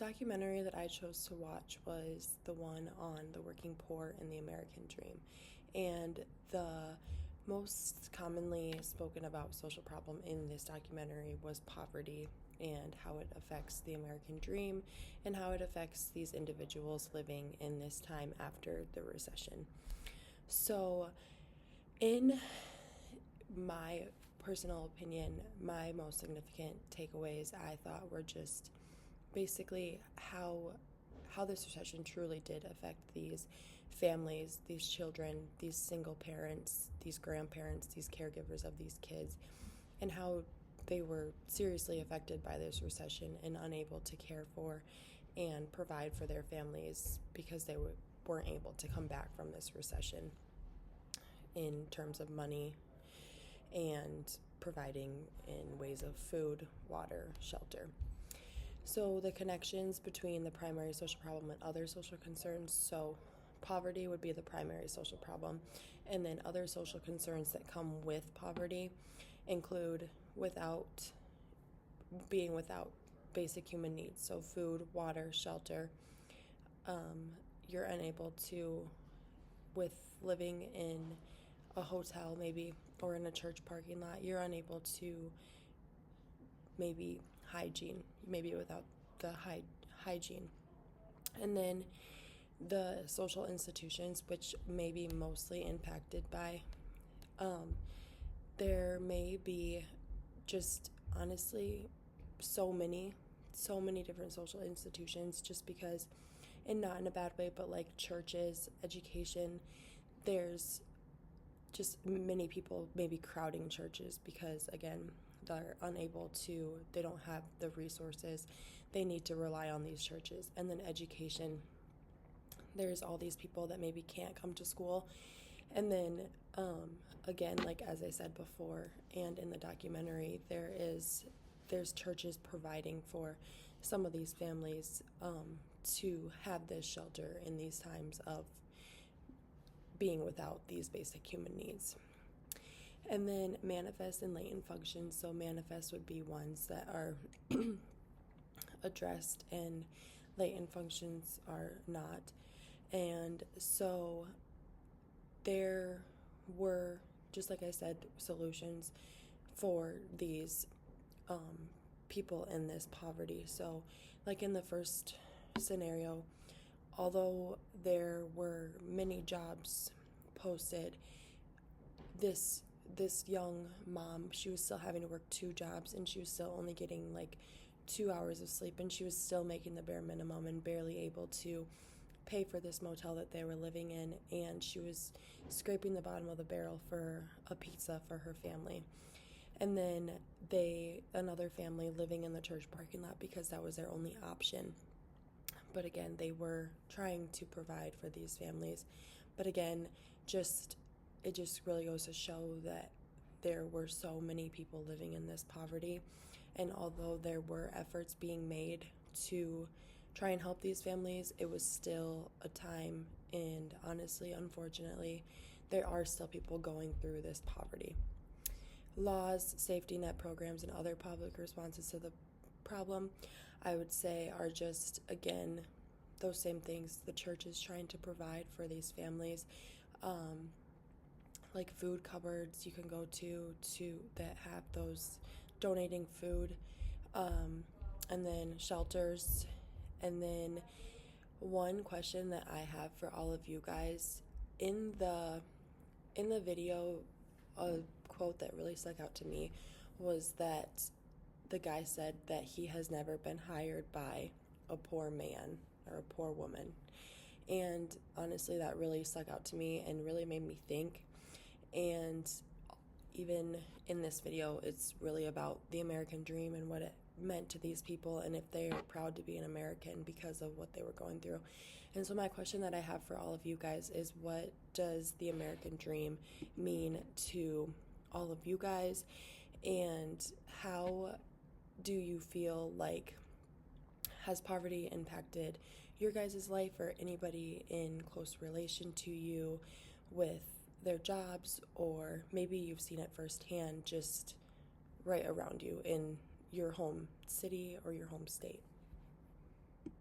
documentary that I chose to watch was the one on the working poor and the American dream. And the most commonly spoken about social problem in this documentary was poverty and how it affects the American dream and how it affects these individuals living in this time after the recession. So, in my personal opinion, my most significant takeaways I thought were just basically how this recession truly did affect these families, these children, these single parents, these grandparents, these caregivers of these kids, and how they were seriously affected by this recession and unable to care for and provide for their families because they weren't able to come back from this recession in terms of money and providing in ways of food, water, shelter. So the connections between the primary social problem and other social concerns, so poverty would be the primary social problem, and then other social concerns that come with poverty include being without basic human needs, so food, water, shelter. You're unable to, with living in a hotel maybe or in a church parking lot, you're unable to maybe maybe without the hygiene. And then the social institutions, which may be mostly impacted by, there may be just honestly so many different social institutions, just because, and not in a bad way, but like churches, education, there's just many people maybe crowding churches because, again, they don't have the resources. They need to rely on these churches. And then education, there's all these people that maybe can't come to school. And then, again, like as I said before, and in the documentary, there's churches providing for some of these families to have this shelter in these times of being without these basic human needs. And then manifest and latent functions. So manifest would be ones that are addressed and latent functions are not. And so there were, just like I said, solutions for these people in this poverty. So like in the first scenario, although there were many jobs posted, this young mom, she was still having to work 2 jobs, and she was still only getting like 2 hours of sleep, and she was still making the bare minimum and barely able to pay for this motel that they were living in, and she was scraping the bottom of the barrel for a pizza for her family. And then another family living in the church parking lot because that was their only option. But again, they were trying to provide for these families. But again, it just really goes to show that there were so many people living in this poverty. And although there were efforts being made to try and help these families, it was still a time, and honestly, unfortunately, there are still people going through this poverty. Laws, safety net programs, and other public responses to the problem, I would say, are just, again, those same things the church is trying to provide for these families. Like food cupboards you can go to that have those donating food, and then shelters. And then one question that I have for all of you guys, in the video, a quote that really stuck out to me was that the guy said that he has never been hired by a poor man or a poor woman. And honestly, that really stuck out to me and really made me think. And even in this video, it's really about the American dream and what it meant to these people, and if they're proud to be an American because of what they were going through. And so my question that I have for all of you guys is, what does the American dream mean to all of you guys? And how do you feel like has poverty impacted your guys' life or anybody in close relation to you with their jobs, or maybe you've seen it firsthand just right around you in your home city or your home state?